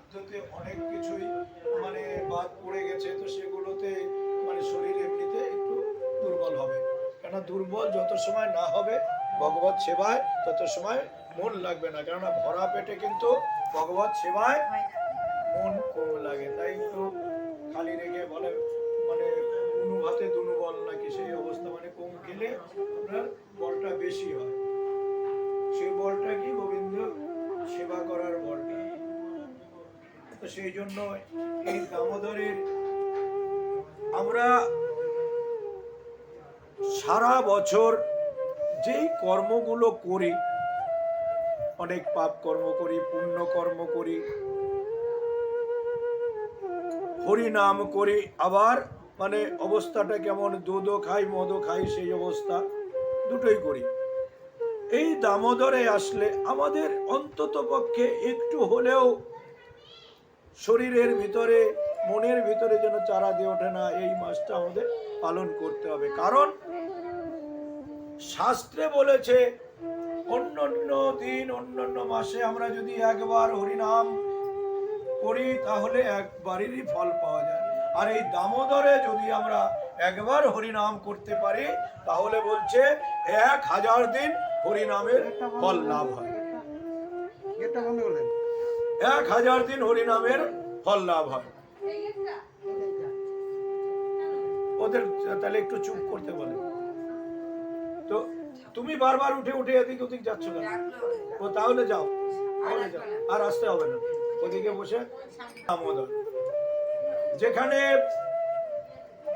খাদ্যতে অনেক কিছুই মানে বাদ পড়ে গেছে, তো সেগুলোতে মানে শরীর এমনিতে একটু দুর্বল হবে। কেননা দুর্বল যত সময় না হবে ভগবত সেবায় তত সময় মন লাগবে না, কেননা ভরা পেটে কিন্তু ভগবত সেবায় মন কম লাগে। তাই একটু খালি রেখে বলে মানে উনু ভাতে দুনু বল নাকি সেই অবস্থা, মানে কম খেলে আপনার বলটা বেশি হয়। সেই বলটা কি গোবিন্দ সেবা করার বলটা। তো সেই জন্য এই দামোদরের আমরা সারা বছর যেই কর্মগুলো করি, অনেক পাপ কর্ম করি, পুণ্য কর্ম করি, হরি নাম করি, আবার মানে অবস্থাটা কেমন, দুধও খাই মদও খাই সেই অবস্থা, দুটোই করি। এই দামোদরে আসলে আমাদের অন্তত পক্ষে একটু হলেও শরীরের ভিতরে মনের ভিতরে যেন চারা দিয়ে ওঠে না, এই মাসটা আমাদের পালন করতে হবে। কারণ শাস্ত্রে বলেছে অন্যান্য দিন অন্যান্য মাসে আমরা যদি একবার হরিনাম করি তাহলে একবারেরই ফল পাওয়া যায়, আর এই দামোদরে যদি আমরা একবার হরিনাম করতে পারি তাহলে বলছে 1000 দিন হরিনামের ফল লাভ হয়। 1000 দিন হরিনামের ফল লাভ হয়। ওদের তাহলে একটু চুপ করতে বলে। তো তুমি বারবার উঠে উঠে এদিক ওদিক যাচ্ছ কেন? ও তাহলে যাও, তাহলে যাও, আর আসতে হবে না, ওদিকে বসে দামোদর, যেখানে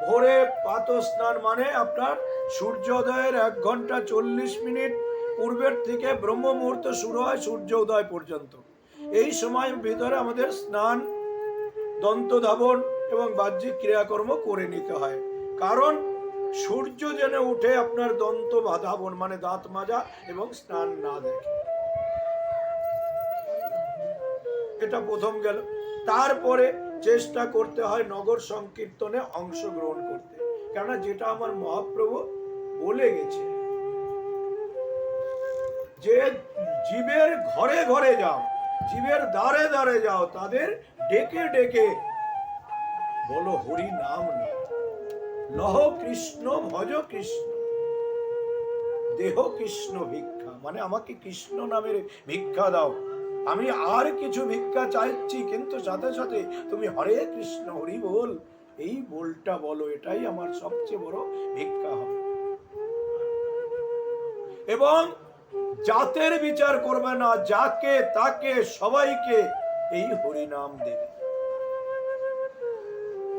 ভোরে প্রাত স্নান মানে আপনার সূর্যোদয়ের 1 ঘন্টা 40 মিনিট পূর্বের থেকে ব্রহ্ম মুহূর্ত শুরু হয় সূর্য উদয় পর্যন্ত। এই সময়ের ভিতরে আমাদের স্নান, দন্ত ধাবন এবং বাহ্যিক ক্রিয়াকর্ম করে নিতে হয়। কারণ সূর্য যেন উঠে আপনার দন্ত ধাবন মানে দাঁত মাজা এবং স্নান না দেখে, এটা প্রথম গেল। তারপরে চেষ্টা করতে হয় নগর সংকীর্তনে অংশগ্রহণ করতে, কেননা যেটা আমার মহাপ্রভু বলে গেছে যে জীবের ঘরে ঘরে যাও, জীবের দ্বারে দ্বারে যাও, তাদের ডেকে ডেকে বলো হরি নাম না, লহ কৃষ্ণ ভজ কৃষ্ণ, দেহ কৃষ্ণ ভিক্ষা, মানে আমাকে কৃষ্ণ নামের ভিক্ষা দাও, আমি আর কিছু ভিক্ষা চাইছি, কিন্তু সাথে সাথে তুমি হরে কৃষ্ণ হরি বল, এই বলটা বলো, এটাই আমার সবচেয়ে বড় ভিক্ষা হবে। এবং জাতের বিচার করবে না, যাকে তাকে সবাইকে এই হরিনাম দেবে।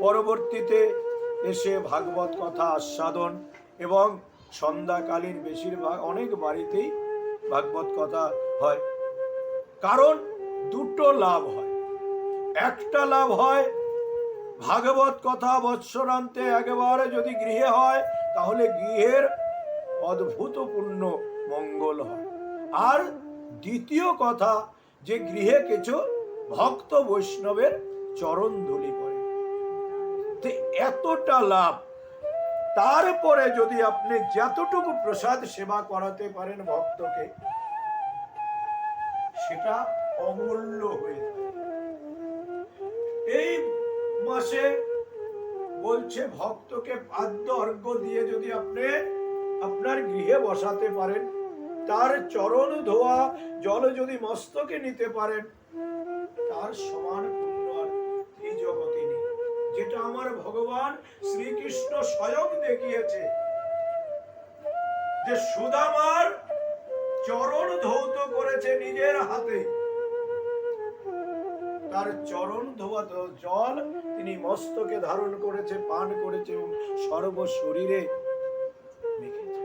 পরবর্তীতে এসে ভাগবত কথা আস্বাদন, এবং সন্ধ্যাকালীন বেশিরভাগ অনেক বাড়িতেই ভাগবত কথা হয়। কারণ দুটো লাভ হয়। একটা লাভ হয় ভাগবত কথা বৎসরান্তে একবারে যদি গৃহে হয় তাহলে গৃহের অদ্ভুতপূর্ণ মঙ্গল হয়। আর দ্বিতীয় কথা যে গৃহে কিছু ভক্ত বৈষ্ণবের চরণ ধুলি পড়ে, তো এতটা লাভ। তারপরে যদি আপনি যতটুকু প্রসাদ সেবা করাতে পারেন ভক্তকে, সেটা অমূল্য হয়ে যায়। এই মাসে বলছে ভক্তকে পাদ্য অর্ঘ্য দিয়ে যদি আপনি আপনার গৃহে বসাতে পারেন, তার চরণ ধোয়া জল যদি মস্তকে নিতে পারেন, তার সমান পুণ্য আর এই জগতে নেই। যেটা আমার ভগবান শ্রীকৃষ্ণ স্বয়ং দেখিয়েছে, যে সুদামার চরণ ধৌত করেছে নিজের হাতে, তার চরণ ধোয়া জল তিনি মস্তকে ধারণ করেছে, পান করেছে এবং সর্ব শরীরে মেখেছে।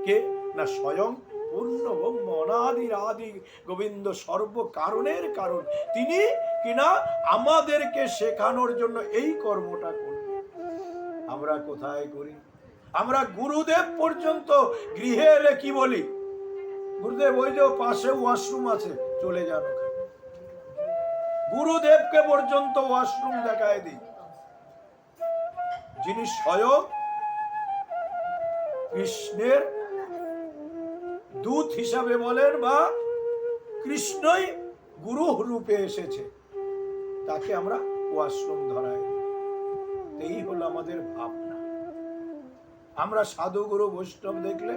কে না স্বয়ং পূর্ণ ব্রহ্ম অনাদির আদি গোবিন্দ, সর্ব কারণের কারণ তিনি, কিনা আমাদেরকে শেখানোর জন্য এই কর্মটা করলেন। আমরা কোথায় করি? আমরা গুরুদেব পর্যন্ত গৃহে এলে কি বলি? গুরুদেব ওই যে পাশে ওয়াশরুম আছে, চলে যান। গুরুদেবকে পর্যন্ত ওয়াশরুম দেখায় দিই, যিনি স্বয়ং কৃষ্ণের দূত হিসাবে বলেন, বা কৃষ্ণই গুরু রূপে এসেছে। তাকে আমরা ওয়াশরুম ধরাই। এই হলো আমাদের ভাবনা। আমরা সাধুগুরু বৈষ্ণব দেখলে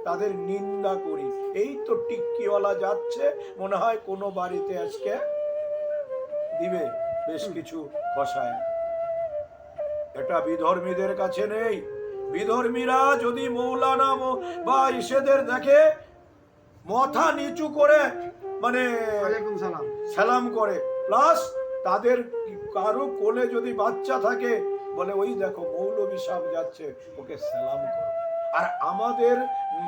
তাদের নিন্দা করি। এই তো টিক্কিওয়ালা যাচ্ছে, মনে হয় কোনো বাড়িতে আজকে দিবে বেশ কিছু খসায়। এটা বিধর্মীদের কাছে নেই। বিধর্মীরা যদি মৌলানা বা ইসেদের দেখে মাথা নিচু করে মানে সালাম করে, প্লাস তাদের কারো কোলে যদি বাচ্চা থাকে বলে ওই দেখো মৌলভী সাহেব যাচ্ছে, ওকে সালাম করো। আর আমাদের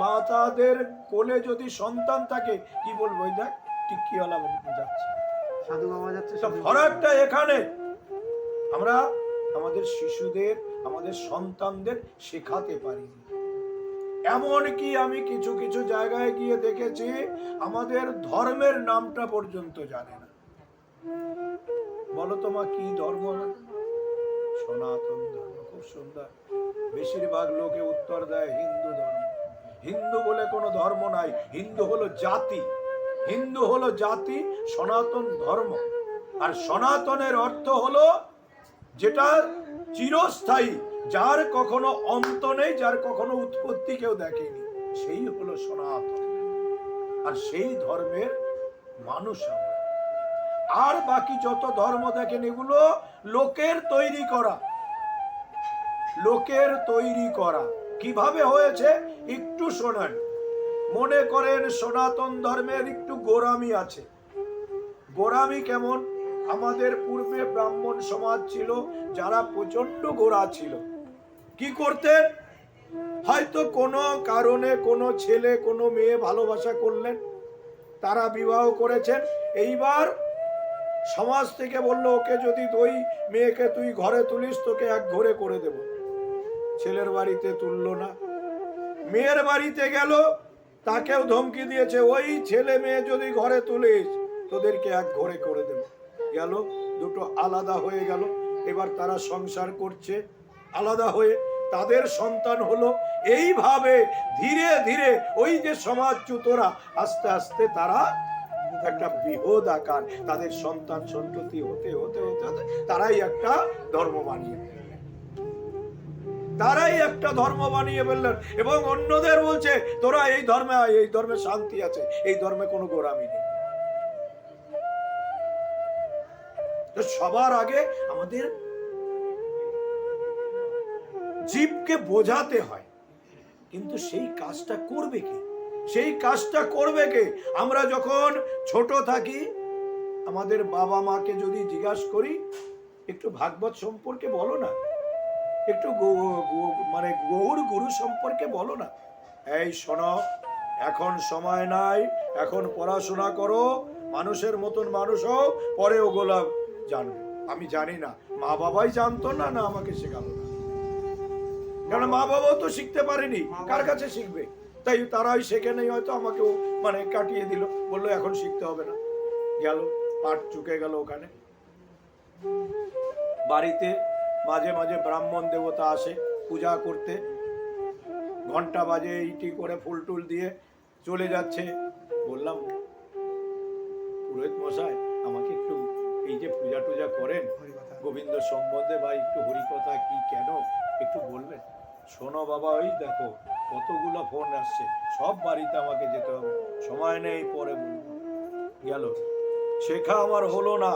মাতাদের কোলে যদি সন্তান থাকে কি বলবো, ওই দেখ টিক্কিওয়ালা যাচ্ছে, সাধু বাবা যাচ্ছে। ফরাকটা এখানে। আমরা আমাদের শিশুদের, আমাদের সন্তানদের শেখাতে পারি। এমনকি আমি কিছু কিছু জায়গায় গিয়ে দেখেছি আমাদের ধর্মের নামটা পর্যন্ত জানে না। বলো তোমা কি ধর্ম? সনাতন ধর্ম। খুব সুন্দর। বেশিরভাগ লোকে উত্তর দেয় হিন্দু ধর্ম। হিন্দু বলে কোনো ধর্ম নাই। হিন্দু হলো জাতি। হিন্দু হলো জাতি, সনাতন ধর্ম। আর সনাতনের অর্থ হলো যেটা চিরস্থায়ী, যার কখনো অন্ত নেই, যার কখনো উৎপত্তি কেউ দেখেনি, সেই হলো সনাতন। আর সেই ধর্মের মানুষ আমরা। আর বাকি যত ধর্ম দেখেন এগুলো লোকের তৈরি করা। লোকের তৈরি করা কিভাবে হয়েছে একটু শোনেন। মনে করেন সনাতন ধর্মের একটু গোঁড়ামি আছে। গোঁড়ামি কেমন? আমাদের পূর্বে ব্রাহ্মণ সমাজ ছিল যারা প্রচন্ড গোঁড়া ছিল। কি করতেন? হয়তো কোনো কারণে কোনো ছেলে কোনো মেয়ে ভালোবাসা করলেন, তারা বিবাহ করেছেন। এইবার সমাজ থেকে বললো ওকে যদি ওই মেয়েকে তুই ঘরে তুলিস তোকে এক ঘরে করে দেব। ছেলের বাড়িতে তুললো না, মেয়ের বাড়িতে গেল, তাকেও ধমকি দিয়েছে ওই ছেলে মেয়ে যদি ঘরে তুলিস তোদেরকে এক ঘরে করে দেব। গেল, দুটো আলাদা হয়ে গেল। এবার তারা সংসার করছে আলাদা হয়ে, তাদের সন্তান হলো। এইভাবে ধীরে ধীরে ওই যে সমাজচ্যুতরা আস্তে আস্তে তারা একটা বৃহৎ আকার, তাদের সন্তান সন্ততি হতে হতে হতে হতে তারাই একটা ধর্ম বানিয়ে ফেললেন। তারাই একটা ধর্ম বানিয়ে ফেললেন এবং অন্যদের বলছে তোরা এই ধর্মে আয়, এই ধর্মে শান্তি আছে, এই ধর্মে কোনো গোঁড়ামি নেই। তো সবার আগে আমাদের জীবকে বোঝাতে হয়, কিন্তু সেই কাজটা করবে কে? সেই কাজটা করবে কে? আমরা যখন ছোট থাকি আমাদের বাবা মাকে যদি জিজ্ঞাসা করি একটু ভাগবত সম্পর্কে বলো না, একটু মানে গৌর গুরু সম্পর্কে বলো না। এই শোনো, এখন সময় নাই, এখন পড়াশোনা করো, মানুষের মতন মানুষ হও, পরে ওগুলা জানবে। আমি জানি না, মা বাবাই জানতো না, না আমাকে শেখালো না। কারণ মা বাবাও তো শিখতে পারেনি, কার কাছে শিখবে? তাই তারাই শেখে নেই, হয়তো আমাকেও মানে কাটিয়ে দিল, বললো এখন শিখতে হবে না। গেল, পাঠ চুকে গেল ওখানে। বাড়িতে মাঝে মাঝে ব্রাহ্মণ দেবতা আসে পূজা করতে, ঘন্টা বাজে, ইটি করে ফুল টুল দিয়ে চলে যাচ্ছে। বললাম পুরোহিত মশাই আমাকে একটু এই যে পূজা টুজা করেন গোবিন্দ সম্বন্ধে বা একটু হরিকথা কি কেন একটু বলবেন। শোনো বাবা, ওই দেখো কতগুলো ফোন আসছে, সব বাড়িতে আমাকে যেতে হবে, সময় নেই, পরে বলবো। গেল, শেখা আমার হলো না।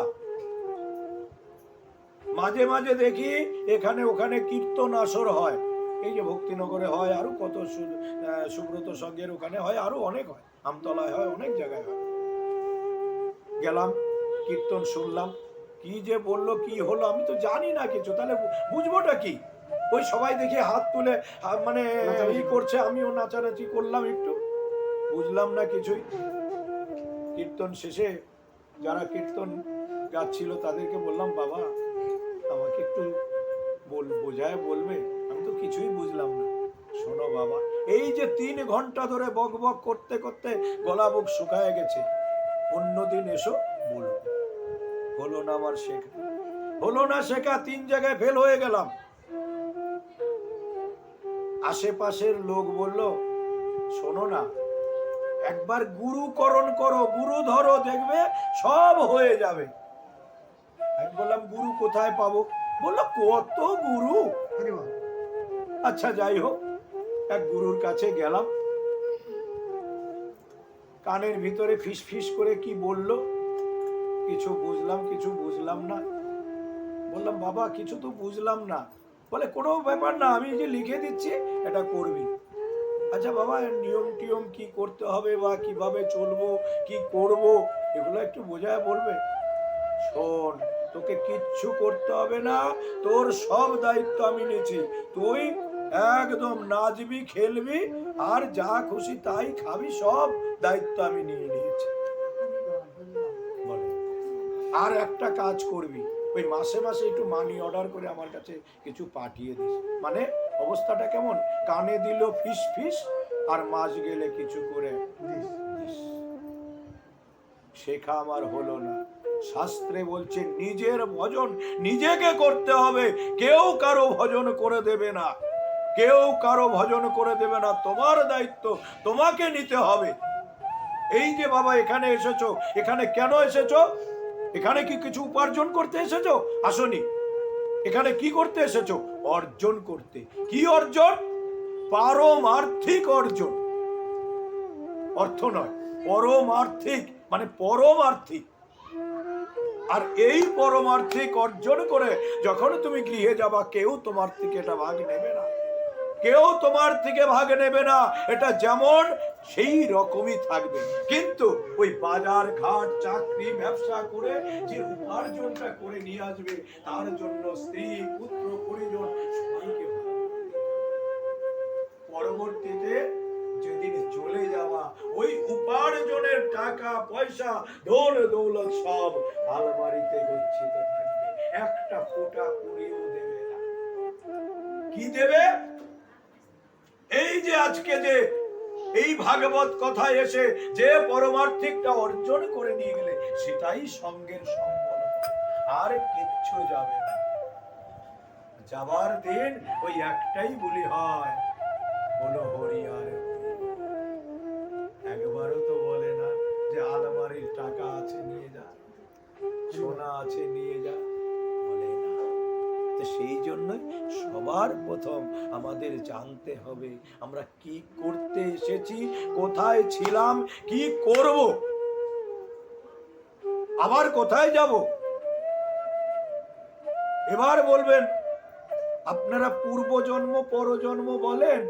মাঝে মাঝে দেখি এখানে ওখানে কীর্তন আসর হয়, এই যে ভক্তিনগরে হয়, আরো কত সুব্রত সঙ্গের ওখানে হয়, আরো অনেক হয়, আমতলায় হয়, অনেক জায়গায় হয়। গেলাম, কীর্তন শুনলাম, কি যে বললো কি হলো আমি তো জানি না কিছু, তাহলে বুঝবোটা কি? ওই সবাই দেখি হাত তুলে মানে ই করছে, আমিও নাচানাচি করলাম, একটু বুঝলাম না কিছুই। কীর্তন শেষে যারা কীর্তন গাচ্ছিল তাদেরকে বললাম বাবা আমাকে একটু বোঝায় বলবে, আমি তো কিছুই বুঝলাম না। শোনো বাবা, এই যে 3 ঘন্টা ধরে বক বক করতে করতে গলা বুক শুকায় গেছে, অন্যদিন এসো বলবো। হলো না আমার শেখা, হলো না শেখা, 3 জায়গায় ফেল হয়ে গেলাম। আশেপাশের লোক বলল শোনো না, একবার গুরুকরণ করো, গুরু ধরো, দেখবে সব হয়ে যাবে। আমি বললাম গুরু কোথায় পাবো? বললো কত গুরু। আচ্ছা যাই হোক, এক গুরুর কাছে গেলাম। কানের ভিতরে ফিস ফিস করে কি বললো, কিছু বুঝলাম কিছু বুঝলাম না। বললাম বাবা কিছু তো বুঝলাম না। বলে কোনো ব্যাপার না, আমি যে লিখে দিচ্ছি এটা করবি। আচ্ছা বাবা নিয়ম টিয়ম কি করতে হবে বা কিভাবে চলবো কি করব এগুলো একটু বোঝায় বলবে। শোন, তোকে কিচ্ছু করতে হবে না, তোর সব দায়িত্ব আমি নিয়েছি। তুই একদম নাচবি খেলবি আর যা খুশি তাই খাবি, সব দায়িত্ব আমি নিয়ে নিয়েছি। বলে আর একটা কাজ করবি, ওই মাসে মাসে একটু মানি অর্ডার করে আমার কাছে কিছু পাঠিয়ে দিস। মানে অবস্থাটা কেমন, কানে দিল ফিস ফিস আর মাস গেলে কিছু করে দিস। শেখা আমার হলো না। শাস্ত্রে বলছে নিজের ভজন নিজেকে করতে হবে, কেউ কারো ভজন করে দেবে না, কেউ কারো ভজন করে দেবে না। তোমার দায়িত্ব তোমাকে নিতে হবে। এই যে বাবা এখানে এসেছো, এখানে কেন এসেছো? এখানে কি কিছু উপার্জন করতে এসেছো? আসনি। এখানে কি করতে এসেছো? অর্জন করতে। কি অর্জন? পারমার্থিক অর্জন। অর্থ নয়, পরমার্থিক, মানে পরমার্থিক। আর এই পরমার্থিক অর্জন করে যখন তুমি গৃহে যাবা, কেউ তোমার থেকে এটা ভাগ নেবে না, কেউ তোমার থেকে ভাগ নেবে না। এটা যেমন সেই রকমই থাকবে। কিন্তু ওই বাজার ঘাট চাকরি ব্যবসা করে যে উপার্জনটা করে নিয়ে আসবে, তার জন্য স্ত্রী পুত্র পরিজন সবাইকে পরবর্তীতে যেদিন চলে যাওয়া, ওই উপার্জনের টাকা পয়সা ধন দৌলত সব আলমারিতে গচ্ছিত থাকবে, একটা ফোঁটা করিও দেবে না। কি দেবে? এই যে আজকে যে এই ভাগবত কথায় এসে যে পরমার্থিকটা অর্জন করে নিয়ে গেলে, সেটাই সঙ্গের সম্বল, আর কিচ্ছু যাবে না। যাবার দিন ওই একটাই বলি হয়, বলো হরি আর একবারও তো বলে না যে আলমারির টাকা আছে নিয়ে যা, সোনা আছে নিয়ে যা, বলে না। তো সেই জন্যই সবার প্রথম আমাদের জানতে হবে আমরা কি করতে এসেছি, কোথায় ছিলাম, কি করব, আবার কোথায় যাব। এবার বলবেন আপনারা পূর্বজন্ম পরজন্ম বলেন,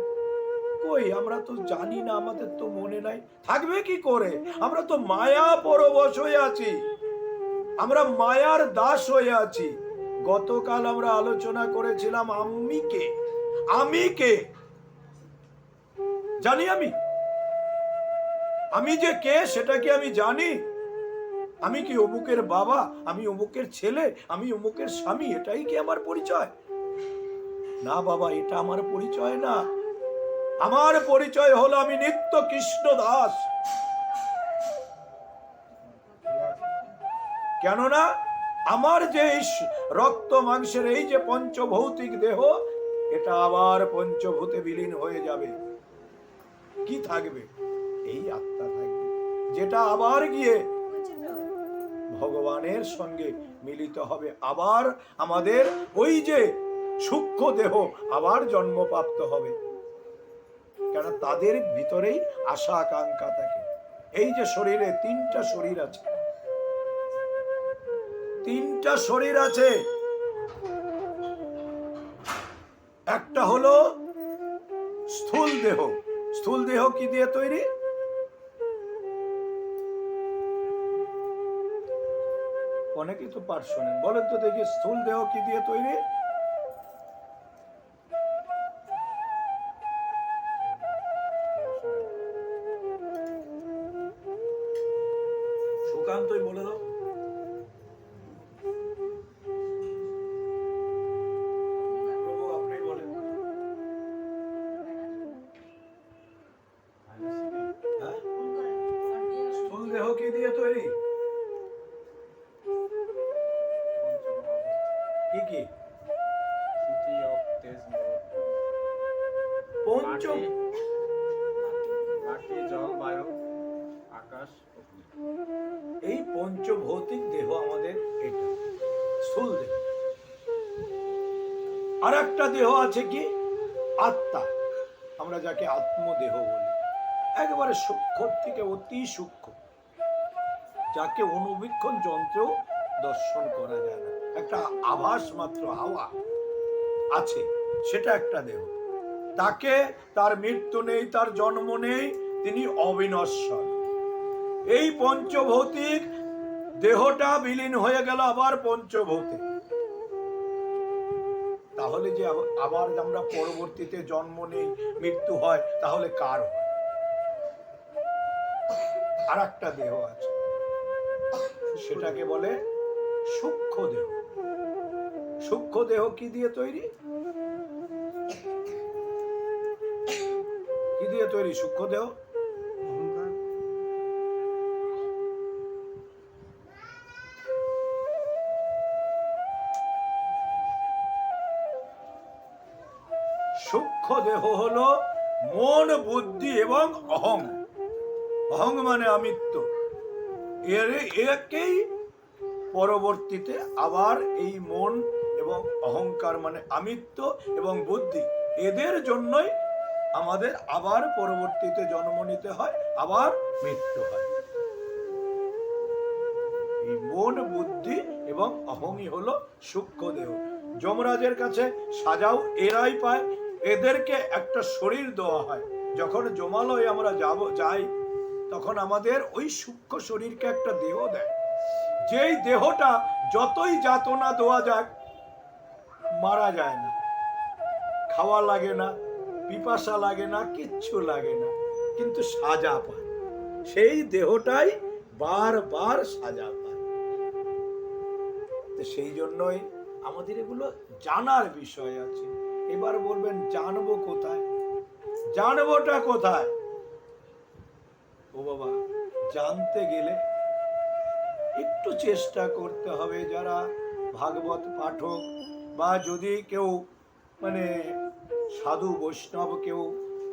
কই আমরা তো জানি না, আমাদের তো মনে নাই। থাকবে কি করে? আমরা তো মায়া পরবশ হয়ে আছি, আমরা মায়ার দাস হয়ে আছি। গতকাল আমরা আলোচনা করেছিলাম আমি কে। আমি কে জানি? আমি যে কে সেটা কি আমি জানি? আমি কি অমুকের বাবা, আমি অমুকের ছেলে, আমি অমুকের স্বামী, এটাই কি আমার পরিচয়? না বাবা, এটা আমার পরিচয় না। আমার পরিচয় হলো আমি নিত্য কৃষ্ণ দাস। কেননা আমার যে রক্ত মাংসের এই যে পঞ্চভৌতিক দেহ, এটা আবার পঞ্চভূতে বিলীন হয়ে যাবে। কি থাকবে? এই আত্মা থাকবে, যেটা আবার গিয়ে ভগবানের সঙ্গে মিলিত হবে। আবার আমাদের ওই যে সূক্ষ্ম দেহ আবার জন্মপ্রাপ্ত হবে। কেন? তাদের ভিতরেই আশা আকাঙ্ক্ষা থাকে। এই যে শরীরে তিনটা শরীর আছে, তিনটা শরীর আছে। একটা হলো স্থূল দেহ। স্থূল দেহ কি দিয়ে তৈরি? অনেকেই তো পাঠ শোনেন, বলেন তো দেখি স্থূল দেহ কি দিয়ে তৈরি? সুকান্তই বলে দাও। প্রভু আপনি বলেন। স্থূল দেহ কি দিয়ে তৈরি? কি কি? পঞ্চম, মাটি, জল, বায়ু, আকাশ, এই পঞ্চভৌতিক দেহ আমাদের এটা। আর একটা দেহ আছে কি? আত্মা, আমরা যাকে আত্মদেহ বলি, একেবারে সূক্ষ্ম থেকে অতি সূক্ষ্ম, যাকে অনুবীক্ষণ যন্ত্রেও দর্শন করা যায় না, একটা আভাস মাত্র হাওয়া আছে, সেটা একটা দেহ। তাকে, তার মৃত্যু নেই, তার জন্ম নেই, তিনি অবিনশ্বর। এই পঞ্চভৌতিক দেহটা বিলীন হয়ে গেল আবার পঞ্চভৌতিক। তাহলে যে আবার আমরা পরবর্তীতে জন্ম নেই, মৃত্যু হয়, তাহলে কার হয়? আর একটা দেহ আছে, সেটাকে বলে সূক্ষ্ম দেহ। সূক্ষ্ম দেহ কি দিয়ে তৈরি? কি দিয়ে তৈরি সূক্ষ্ম দেহ? সূক্ষ্ম দেহ হলো মন, বুদ্ধি এবং অহং। অহং মানে আমিত্ব। একেই পরবর্তীতে আবার এই মন এবং অহংকার মানে আমিত্ব এবং বুদ্ধি, এদের জন্যই আমাদের আবার পরবর্তীতে জন্ম নিতে হয়, আবার মৃত্যু হয়। এই মন, বুদ্ধি এবং অহংই হলো সূক্ষ্ম দেহ। যমরাজের কাছে সাজাও এরাই পায়, এদেরকে একটা শরীর দেওয়া হয়। যখন যমালয়ে আমরা যাই, তখন আমাদের ওই সূক্ষ্ম শরীরকে একটা দেহ দেয়, যেই দেহটা যতই যাতনা দেওয়া যাক মারা যায় না, খাওয়া লাগে না, পিপাসা লাগে না, কিচ্ছু লাগে না, কিন্তু সাজা পায়। সেই দেহটাই বারবার সাজা পায়। সেই জন্যই আমাদের এগুলো জানার বিষয় আছে। এবার বলবেন জানবো কোথায়? জানবোটা কোথায়? ও বাবা, জানতে গেলে একটু চেষ্টা করতে হবে। যারা ভাগবত পাঠক বা যদি কেউ মানে সাধু বৈষ্ণব কেউ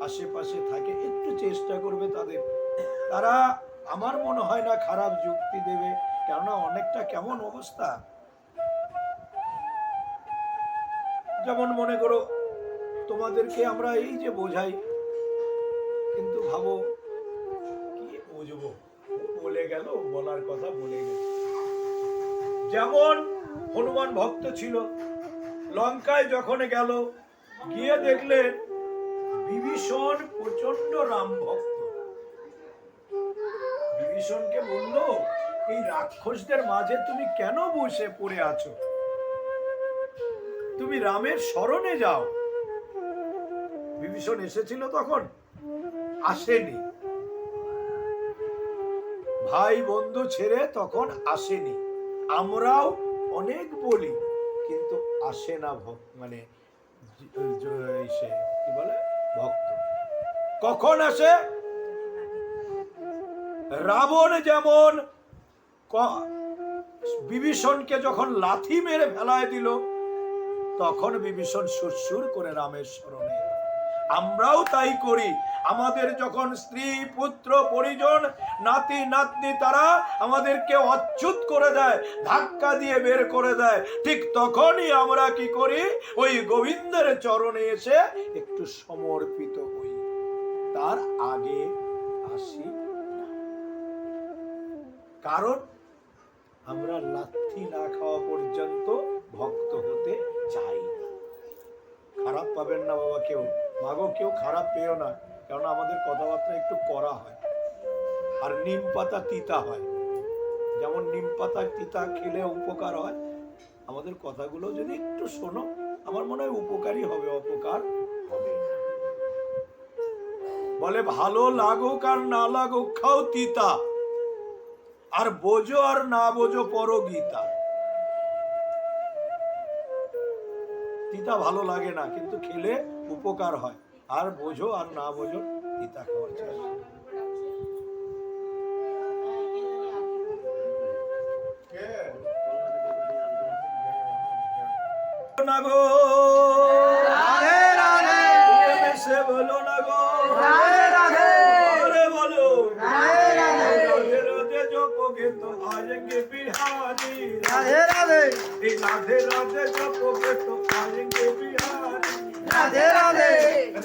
আশেপাশে থাকে, একটু চেষ্টা করবে তাদের, তারা আমার মনে হয় না খারাপ যুক্তি দেবে। কেননা অনেকটা কেমন অবস্থা, যেমন মনে করো তোমাদেরকে আমরা এই যে বোঝাই, কিন্তু ভাবো কি বুঝবো, বলে গেল, বলার কথা বলে গেল। যেমন হনুমান ভক্ত ছিল, লঙ্কায় যখন গেল, গিয়ে দেখলেন বিভীষণ প্রচন্ড রাম ভক্ত। বিভীষণকে বলল, এই রাক্ষসদের মাঝে তুমি কেন বসে পড়ে আছো? তুমি রামের শরণে যাও। বিভীষণ এসেছিল তখন? আসেনি। ভাই বন্ধু ছেড়ে তখন আসেনি। আমরাও অনেক বলি, কিন্তু আসে না মানে সে কি বলে ভক্ত। কখন আসে? রাবণ যেমন বিভীষণকে যখন লাথি মেরে ফেলায় দিল, তখন বিভীষণ সুরসুর করে রামের শরণে। আমরাও তাই করি। আমাদের যখন স্ত্রী, পুত্র, পরিজন, নাতি নাতনি তারা আমাদেরকে অচ্যুত করে দেয়, ধাক্কা দিয়ে বের করে দেয়, ঠিক তখনই আমরা কি করি? ওই গোবিন্দের চরণে এসে একটু সমর্পিত হই, তার আগে আসি না। কারণ আমরা লাথি না খাওয়া পর্যন্ত ভক্ত হতে চাই না। খারাপ পাবেন না বাবা, কেউ মাগো, কেউ খারাপ পেও না, কারণ আমাদের কথাবার্তা একটু কড়া হয়। আর নিম পাতা তিতা হয়, যেমন নিম পাতা তিতা খেলে উপকার হয়, আমাদের কথাগুলো যদি একটু শোনো, আমার মনে হয় উপকারী হবে, অপকার হবে না। বলে ভালো লাগুক আর না লাগুক খাও তিতা, আর বোঝো আর না বোঝো পরগীতা। তিতা ভালো লাগে না, কিন্তু খেলে উপকার হয়। আর বোঝো আর না বোঝো, তিতা খাওয়ার চেষ্টা। না গো রাধে রাধে, সে বলো না গো রাধে রাধে, বলো রাধে রাধে, রাধে রাধে জপোগে তো আয়েঙ্গে বিহারি, রাধে রাধে राधे राधे जपोगे तो पाएंगे बिहारी। राधे राधे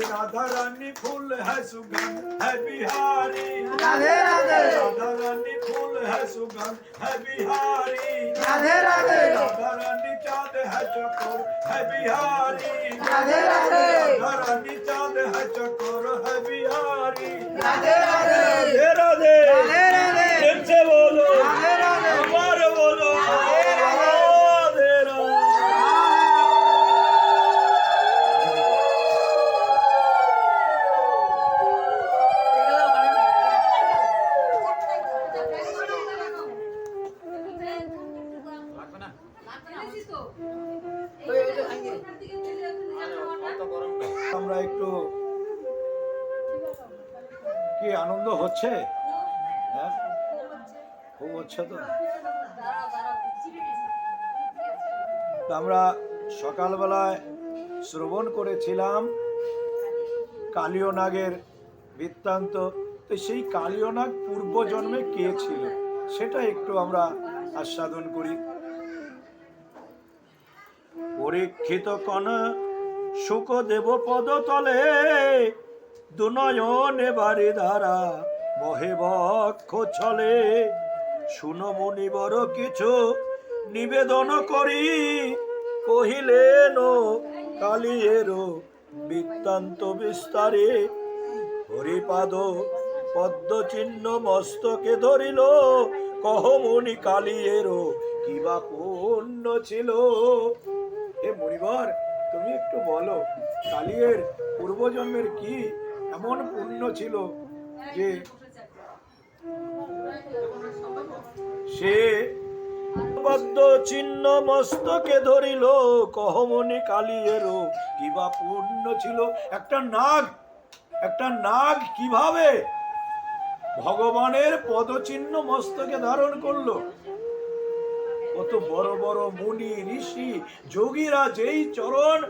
राधा रानी फूल है सुगंध है बिहारी। राधे राधे राधा रानी फूल है सुगंध है बिहारी। राधे राधे राधा रानी चाँद है चकोर है बिहारी। राधे राधे राधा रानी चाँद है चकोर है बिहारी। राधे राधे राधे राधे राधे राधे प्रेम से बोलो, राधे राधे हमारे बोलो, राधे राधे। আমরা একটু কি আনন্দ হচ্ছে? হ্যাঁ, খুব হচ্ছে তো। আমরা সকালবেলায় শ্রবণ করেছিলাম কালীয় নাগের বৃত্তান্ত। তো সেই কালীয় নাগ পূর্ব জন্মে কে ছিল সেটা একটু আমরা আস্বাদন করি। পরীক্ষিত কন শুকদেব পদতলে দুনয়নে বাড়ি ধারা বহে বক্ষ ছলে। শুনো মুনিবর কিছু নিবেদন করি কহিলেন কালিয়েরও বৃত্তান্ত বিস্তারে। হরিপাদ পদ্ম চিহ্ন মস্তকে ধরিল কহ মুনি কালিয়েরও কিবা পুণ্য ছিল। হে মুনিবর, তুমি একটু বলো কালিয়ের পূর্বজন্মের কি এমন পুণ্য ছিল যে সে পদ্ম চিহ্ন মস্তকে ধরিল কহ মুনি কালিয়েরও কিবা পুণ্য ছিল। একটা নাগ কিভাবে ভগবানের পদচিহ্ন মস্তকে ধারণ করলো? কত বড় বড় মুনি ঋষি যোগীরা যেই চরণ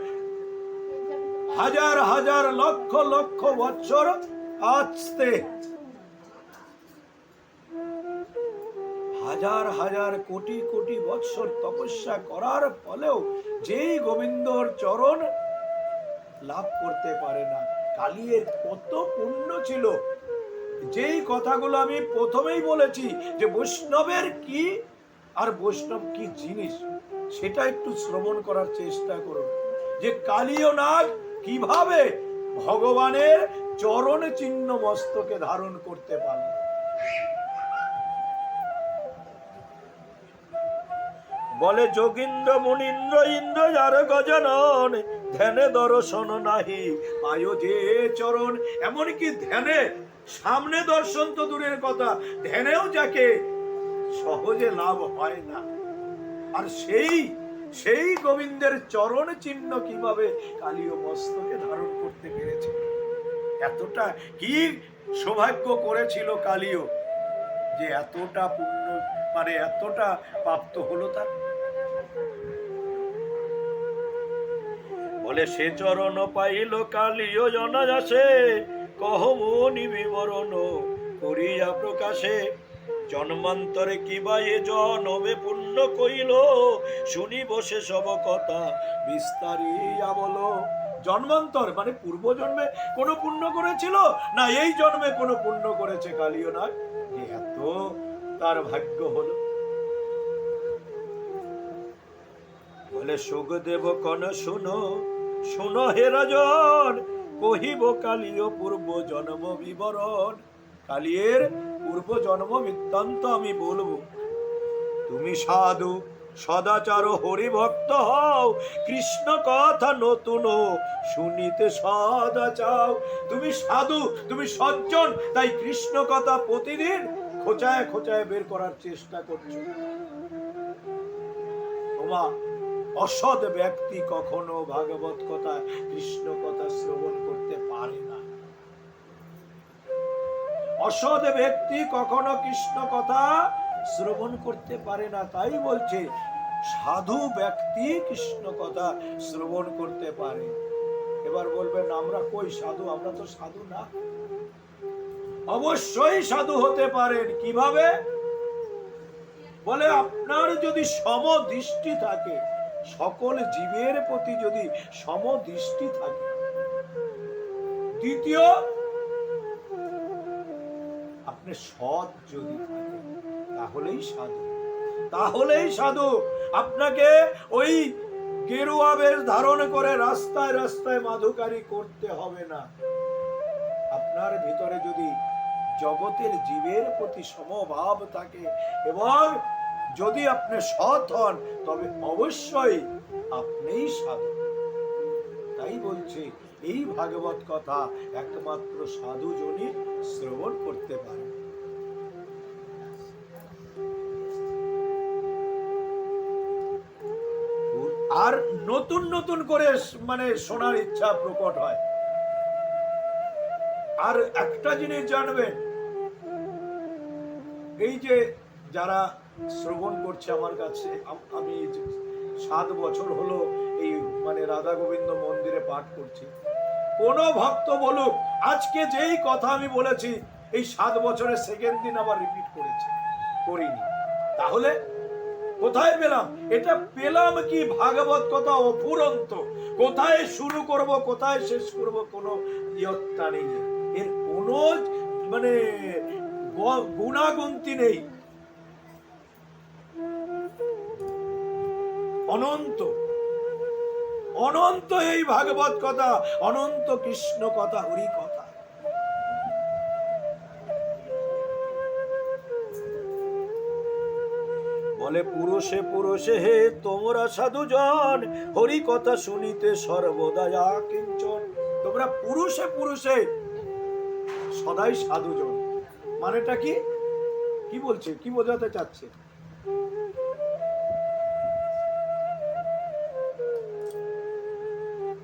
হাজার হাজার লক্ষ লক্ষ বছর আসতে হাজার হাজার কোটি কোটি বছর তপস্যা করার ফলেও যেই গোবিন্দর চরণ লাভ করতে পারে না। কালিয়ের কত পুণ্য ছিল। যেই কথাগুলো আমি প্রথমেই বলেছি যে বৈষ্ণবের কি আর বৈষ্ণব কি জিনিস সেটা একটু শ্রবণ করার চেষ্টা করুন, যে কালীয় নাগ কিভাবে ভগবানের চরণ চিহ্ন মস্তকে ধারণ করতে পারে। বলে যোগীন্দ্র মুনীন্দ্র ইন্দ্র যার গজানন ধ্যানে দর্শন নাহি পায় যে চরণ। এমনকি ধ্যানে সামনে দর্শন তো দূরের কথা, ধ্যানেও যাকে সহজে লাভ হয় না। আর সেই গোবিন্দের চরণ চিহ্ন কিভাবে কালীয় মস্তকে ধারণ করতে পেরেছে। এতটা কি সৌভাগ্য করেছিল কালীয় যে এতটা পুণ্য মানে এতটা প্রাপ্ত হলো তার। বলে সে চরণ পাইল কালীয় জনাযাসে কহ মুনি বিবরণ করিয়া প্রকাশে। জন্মান্তরে কিবা এ জনমে পুণ্য কইল শুনি বসে সব কথা বিস্তারিয়া বলো। জন্মান্তর মানে পূর্ব জন্মে কোনো পুণ্য করেছিল না এই জন্মে কোনো পুণ্য করেছে কালীয় নাগ, এত তার ভাগ্য হলো। বলে সুখদেব কন শুনো শুনো হে রাজন কহিব কালীয় পূর্ব জন্ম বিবরণ। কালীর পূর্ব জন্ম বৃত্তান্ত আমি বলবো। তুমি সাধু সদাচার হরিভক্ত হও কৃষ্ণ কথা নতুন শুনিতে সদা চাও। তুমি সাধু তুমি সজ্জন, তাই কৃষ্ণ কথা প্রতিদিন খোঁচায় খোঁচায় বের করার চেষ্টা করছো। তোমা অসৎ ব্যক্তি কখনো ভাগবত কথা কৃষ্ণ কথা শ্রবণ করতে পারে না। অসৎ ব্যক্তি কখনো কৃষ্ণ কথা শ্রবণ করতে পারে না। তাই বলছে সাধু ব্যক্তি কৃষ্ণ কথা শ্রবণ করতে পারে। এবার বলবেন আমরা কই সাধু? আমরা তো সাধু না। অবশ্যই সাধু হতে পারেন। কিভাবে? বলে আপনার যদি সমদৃষ্টি থাকে, সকল জীবের প্রতি যদি সমদৃষ্টি থাকে, দ্বিতীয় আপনি সৎ যদি থাকে, তাহলেই সাধু। তাহলেই সাধু। আপনাকে ওই গেরুয়া বেশ ধারণ করে রাস্তায় রাস্তায় মাধুকারি করতে হবে না। আপনার ভিতরে যদি জগতের জীবের প্রতি সমভাব থাকে এবং যদি আপনি সৎ হন, তবে অবশ্যই আপনিই সাধু। তাই বলছে এই ভাগবত কথা একমাত্র সাধুজনই শ্রবণ করতে পারে। আর নতুন নতুন করে মানে শোনার ইচ্ছা প্রকট হয়। আর একটা জিনিস জানবেন, এই যে যারা শ্রবণ করছে আমার কাছে, আমি 7 বছর হলো এই মানে রাধা গোবিন্দ মন্দিরে পাঠ করছি। কোন ভক্ত বলুক আজকে যেই কথা আমি বলেছি এই 7 বছরের সেকেন্ড দিন আবার রিপিট করেছে, করিনি। তাহলে কোথায় পেলাম? এটা পেলাম কি? ভাগবত কথা অফুরন্ত। কোথায় শুরু করব কোথায় শেষ করব কোনো ইয়ত্তা নেই, এর কোনো মানে গুণাগুন্তি নেই। অনন্ত অনন্ত এই ভাগবত কথা, অনন্ত কৃষ্ণ কথা, হরি কথা। বলে পুরুষে পুরুষে হে তোমরা সাধুজন, হরি কথা শুনিতে সর্বদা কিঞ্চন। তোমরা পুরুষে পুরুষে সদাই সাধুজন। মানেটা কি? কি বলছে, কি বোঝাতে চাচ্ছে?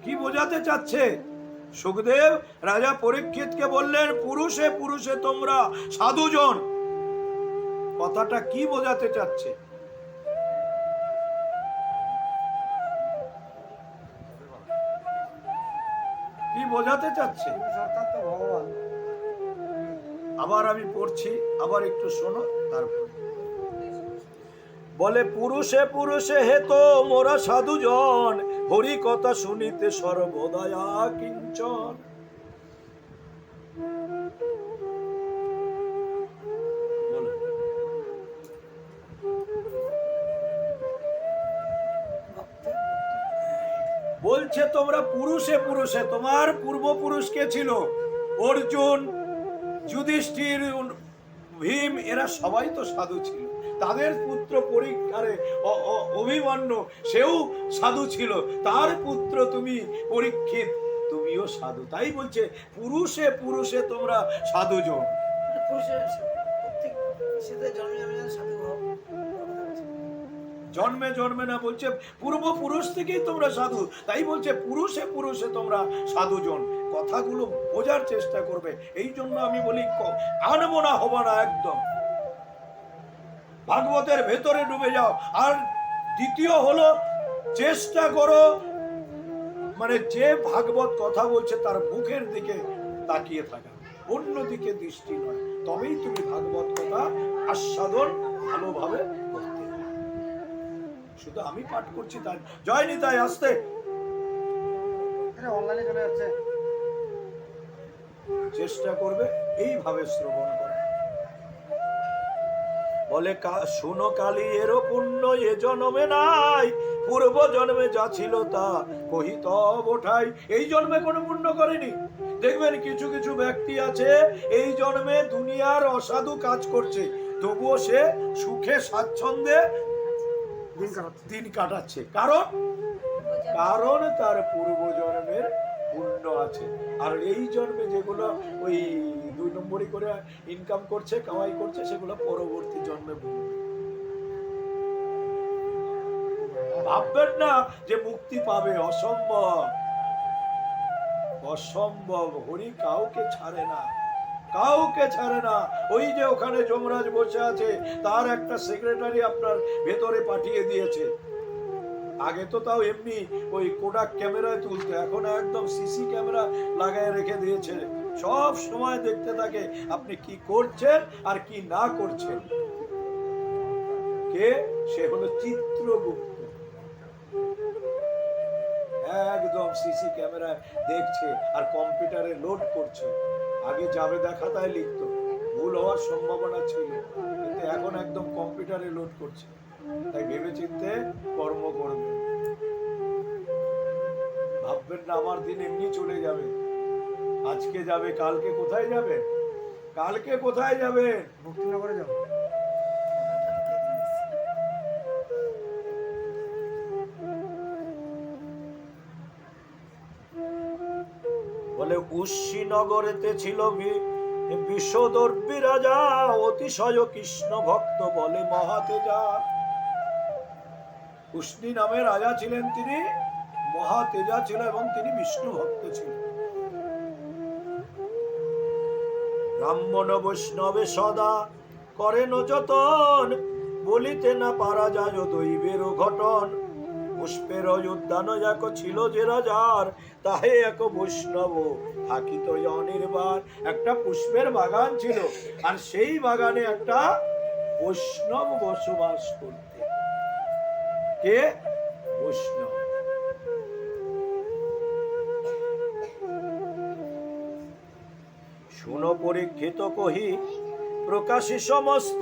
কি বোঝাতে চাচ্ছে? সুখদেব রাজা পরীক্ষিতকে বললেন পুরুষে পুরুষে তোমরা সাধুজন। কথাটা কি বোঝাতে চাচ্ছে? কি বোঝাতে চাচ্ছে? আবার আমি পড়ছি, আবার একটু শোনো তারপর। বলে পুরুষে পুরুষে হে তো মোরা সাধুজন, হরি কথা শুনিতে সর্বদা কিঞ্চন। বলছে তোমরা পুরুষে পুরুষে, তোমার পূর্বপুরুষ কে ছিল? অর্জুন, যুধিষ্ঠির, ভীম, এরা সবাই তো সাধু ছিল। তাদের পুত্র পরীক্ষারে অভিমন্যু, সেও সাধু ছিল। তার পুত্র তুমি পরীক্ষিত, তুমিও সাধু। তাই বলছে পুরুষে পুরুষে তোমরা সাধুজন। জন্মে জন্মে না, বলছে পূর্বপুরুষ থেকেই তোমরা সাধু। তাই বলছে পুরুষে পুরুষে তোমরা সাধুজন। কথাগুলো বোঝার চেষ্টা করবে। এই জন্য আমি বলি আনবো না, হবো না, একদম ভাগবতের ভেতরে ডুবে যাও। আর দ্বিতীয় হলো চেষ্টা করো মানে যে ভাগবত কথা বলছে তার মুখের দিকে তাকিয়ে থাকা, অন্য দিকে দৃষ্টি নয়। তবেই তুমি ভাগবত কথা আস্বাদন ভালোভাবে করতে। শুধু আমি পাঠ করছি তাই জয় নিতাই, আসতে অনলাইনে চলে যাচ্ছে। চেষ্টা করবে এইভাবে শ্রবণ করে। বলে শুনো কালী এর পুণ্য এ জন্মে নাই, পূর্ব জন্মে যা ছিল তা কহিত ওঠাই। এই জন্মে কোনো পুণ্য করেনি। দেখবেন কিছু কিছু ব্যক্তি আছে এই জন্মে দুনিয়ার অসাধু কাজ করছে, তবুও সে সুখে স্বাচ্ছন্দ্যে দিন কাটাচ্ছে। কারণ তার পূর্ব জন্মের পুণ্য আছে। আর এই জন্মে যেগুলো ওই 2 নম্বরই করে ইনকাম করছে, কামাই করছে, সেগুলো পরবর্তী জন্মে ভুগবে। ভাববেন না যে মুক্তি পাবে, অসম্ভব, অসম্ভব। হরি কাউকে ছাড়ে না, কাউকে ছাড়ে না। ওই যে ওখানে যমরাজ বসে আছে, তার একটা সেক্রেটারি আপনার ভেতরে পাঠিয়ে দিয়েছে। আগে তো তাও এমনি ওই কোডাক ক্যামেরায় তুলতে, এখন একদম সিসি ক্যামেরা লাগায় রেখে দিয়েছে। সব সময় দেখতে থাকে আপনি কি করছেন আর কি না করছেন। কে? সে হলো চিত্রগুপ্ত। একদম সিসি ক্যামেরায় দেখছে আর কম্পিউটারে লোড করছে। আগে জাবেদা খাতায় লিখতো, ভুল হওয়ার সম্ভাবনা ছিল, কিন্তু এখন একদম কম্পিউটারে লোড করছে। তাই ভেবেচিন্তে কর্ম করবে। ভাববেন না আমার দিন এমনি চলে যাবে। আজকে যাবে, কালকে কোথায় যাবে? কালকে কোথায় যাবে? ভক্তিনগরে যাবো। বলে উশিনগরেতে ছিল বিশ্বদর্পী রাজা, অতিশয় কৃষ্ণ ভক্ত বলে মহাতেজা। উষ্ণী নামে রাজা ছিলেন, তিনি মহাতেজা ছিল এবং তিনি বিষ্ণু ভক্ত ছিলেন। ব্রাহ্মণ বৈষ্ণবে সদা করেন যতন, বলিতে না পারা যায় দৈবের ঘটন। পুষ্পের উদ্যান যাক ছিল যে রাজার, তাহে এক বৈষ্ণব থাকিত অনির্বাণ। একটা পুষ্পের বাগান ছিল, আর সেই বাগানে একটা বৈষ্ণব বসবাস করতে। কে? বৈষ্ণব। শুনো পরীক্ষিত কহি প্রকাশী সমস্ত,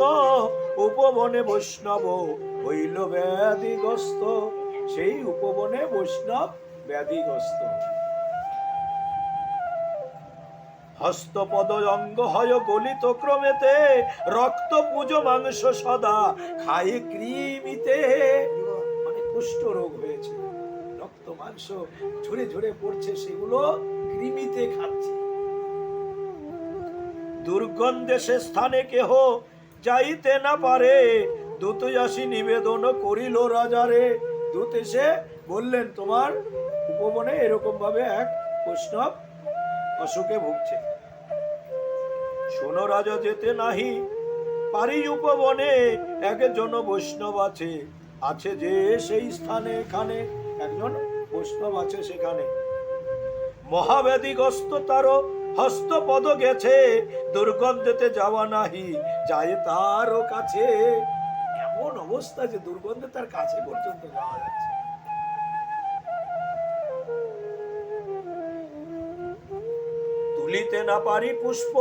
উপবনে বৈষ্ণব হইল ব্যাধিগ্রস্ত। সেই উপবনে বৈষ্ণব ব্যাধিগ্রস্ত। হস্তপদ অঙ্গ হয় গলিত ক্রমেতে, রক্ত পুজ মাংস সদা খাই কৃমিতে। মানে কুষ্ঠ রোগ হয়েছে, রক্ত মাংস ঝরে ঝরে পড়ছে, সেগুলো কৃমিতে খাচ্ছে। দুর্গন্ধে সে স্থানে কেহ যাইতে না পারে, দূত আসি নিবেদন করিল রাজারে। দূত এসে বললেন, তোমার উপবনে এরকম ভাবে এক বৈষ্ণব অসুখে ভুগছে। শোনো রাজা, যেতে নাহি পারি উপবনে, একজন বৈষ্ণব আছে, আছে যে সেই স্থানে। এখানে একজন বৈষ্ণব আছে, সেখানে মহাব্যাধিগ্রস্ত, তার হস্তপদ গেছে, দুর্গন্ধেতে যাওয়া নাহি যায় তারও কাছে। এমন অবস্থা যে দুর্গন্ধে তার কাছে পর্যন্ত যাওয়া যাচ্ছে। তুলিতে না পারি পুষ্প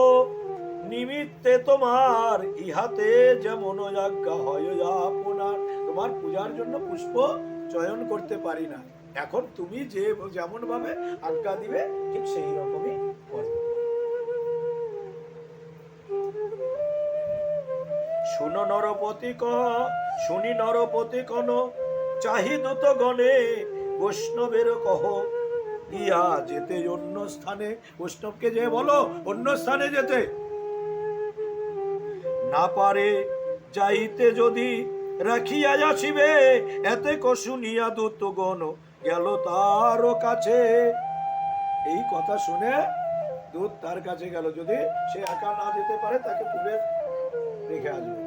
নিমিত্তে তোমার, ইহাতে যেমন আজ্ঞা হয় আপনার। তোমার পূজার জন্য পুষ্প চয়ন করতে পারি না, এখন তুমি যে যেমন ভাবে আজ্ঞা দিবে ঠিক সেই রকমই করবে। শুনো নরপতি শুনি নরপতি কন, চাহি দূত গণে বৈষ্ণবের কহ, ইয়া যেতে অন্য স্থানে। বৈষ্ণবকে যে বলো অন্য স্থানে যেতে। না পারে যাইতে যদি রাখিয়া যাচিবে, এতে শুনিয়া দূত গণ গেল তার কাছে। এই কথা শুনে দূত তার কাছে গেল, যদি সে একা না যেতে পারে তাকে তুলে রেখে আসবে।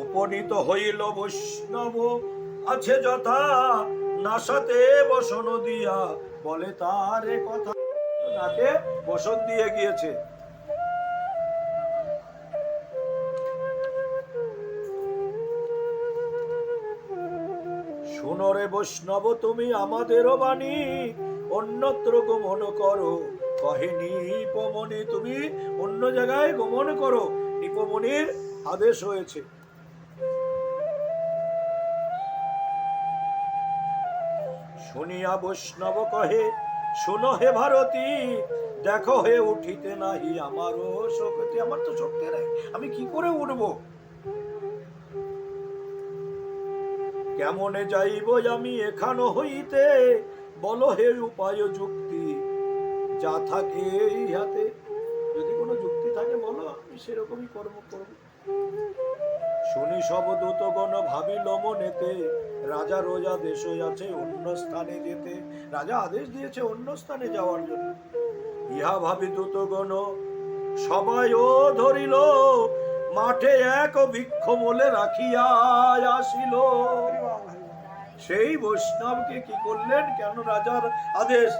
উপনীত হইল বৈষ্ণব আছে যথা, নাসাতে বসন দিয়া বলে তার কথা। নাকে বসন দিয়ে গিয়েছে। শুনো রে বৈষ্ণব, তুমি আমাদেরও বাণী, অন্যত্র গমন করো, কহে নিপমনি। তুমি অন্য জায়গায় গমন করো, নিপমনির আদেশ হয়েছে। শুনিয়া বৈষ্ণব কহে, শুনো হে ভারতী, দেখো হে উঠিতে নাহি আমারও শক্তি। আমার তো শক্তি নাই, আমি কি করে উঠবো? কেমনে যাইব আমি এখানো হইতে, বলো হে উপায় যুক্তি যা থাকে ইহাতে। যদি কোনো যুক্তি থাকে বলো, আমি সেরকমই কর্ম করব। শুনি সব দূতগণ ভাবিল মনেতে, রাজা রোজা দেশ আছে অন্য স্থানে যেতে। রাজা আদেশ দিয়েছে অন্য স্থানে যাওয়ার জন্য। ইহা ভাবি দূতগণ সবাই ও ধরিল, মাঠে এক বৃক্ষ মূলে রাখিয়া আসিল। সেই বৈষ্ণবকে কি করলেন, কেন রাজার আদেশ,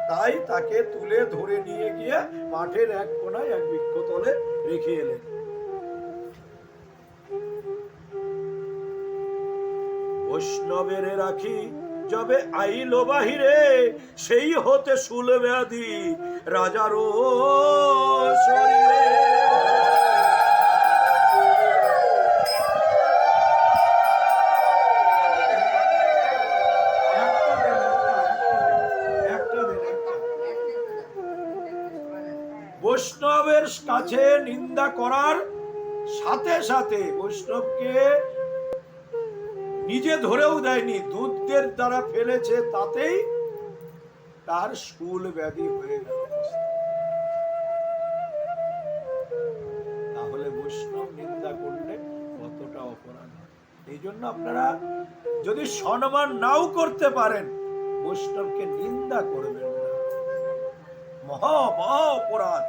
তাই তাকে তুলে ধরে নিয়ে গিয়ে মাঠের এক কোনায় এক বৃক্ষ তলে রেখে এলেন। বৈষ্ণবের রাখি যবে আইলো বাহিরে, সেই হতে শুল ব্যাধি রাজারও শরীরে। বৈষ্ণবের কাছে নিন্দা করার সাথে সাথে বৈষ্ণবকে নিজে ধরেও দেয়নি, দূতদের দ্বারা ফেলেছে, তাতেই তার স্থূল ব্যাধি হয়ে গেল। তাহলে বৈষ্ণব নিন্দা করলে কতটা অপরাধ। এই জন্য আপনারা যদি সম্মান নাও করতে পারেন, বৈষ্ণবকে নিন্দা করবেন না, মহা অপরাধ।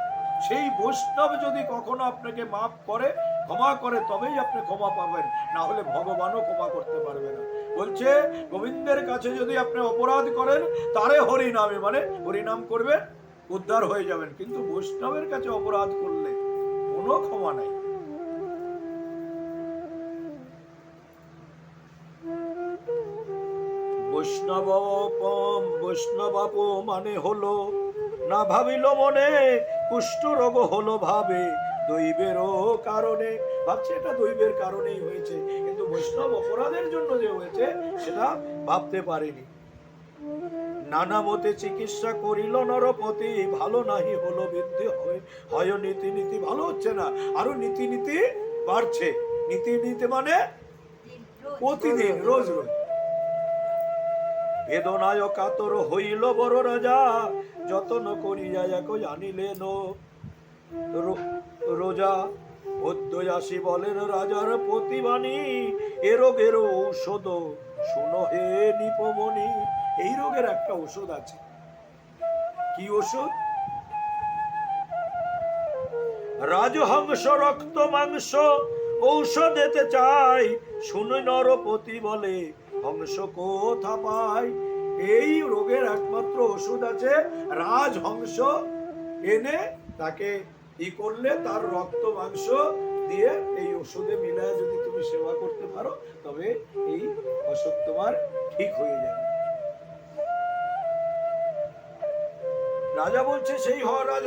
সেই বৈষ্ণব যদি কখনো আপনাকে মাফ করে, ক্ষমা করে, তবেই আপনি ক্ষমা পাবেন, না হলে ভগবানও ক্ষমা করতে পারবে না। বলছে গোবিন্দের কাছে যদি আপনি অপরাধ করেন, তারে হরিনামে মানে হরিনাম করবে, উদ্ধার হয়ে যাবেন, কিন্তু বৈষ্ণবের কাছে অপরাধ করলে কোনো ক্ষমা নাই। বৈষ্ণব মানে হলো না ভাবিল মনে, কুষ্ঠ রোগ হলো ভাবে দৈবেরও কারণে। ভাবছে এটা দৈবের কারণেই হয়েছে, কিন্তু বৈষ্ণব অপরাধের জন্য যে হয়েছে সেটা ভাবতে পারেনি। নানা মতে চিকিৎসা করিল নরপতি, ভালো নাহি হলো বৃদ্ধি হয় নীতি নীতি, ভালো হচ্ছে না, আরো নীতি নীতি বাড়ছে। নীতি নীতি মানে প্রতিদিন, রোজ রোজ। বেদনায় কাতর হইল বড় রাজা, যতন করিয়া এক আনিলেন রোজা। অদ্বয়াসী বলেন রাজার প্রতিবাণী, এ রোগের ঔষধ শুনো হে নিপমণি। এই রোগের একটা ওষুধ আছে। কি ওষুধ? রাজহংস রক্ত মাংস ঔষধ এতে চাই, শুনে নরপতি বলে হংস কোথা পায়। এই রোগের একমাত্র ওষুধ আছে, রাজহংস এনে তাকে ই করলে তার রক্ত মাংস দিয়ে এই ওষুধে মিলায় যদি তুমি সেবা করতে পারো, তবে এই অসুখ তোমার ঠিক হয়ে যাবে। রাজা বলছে সেই রাজ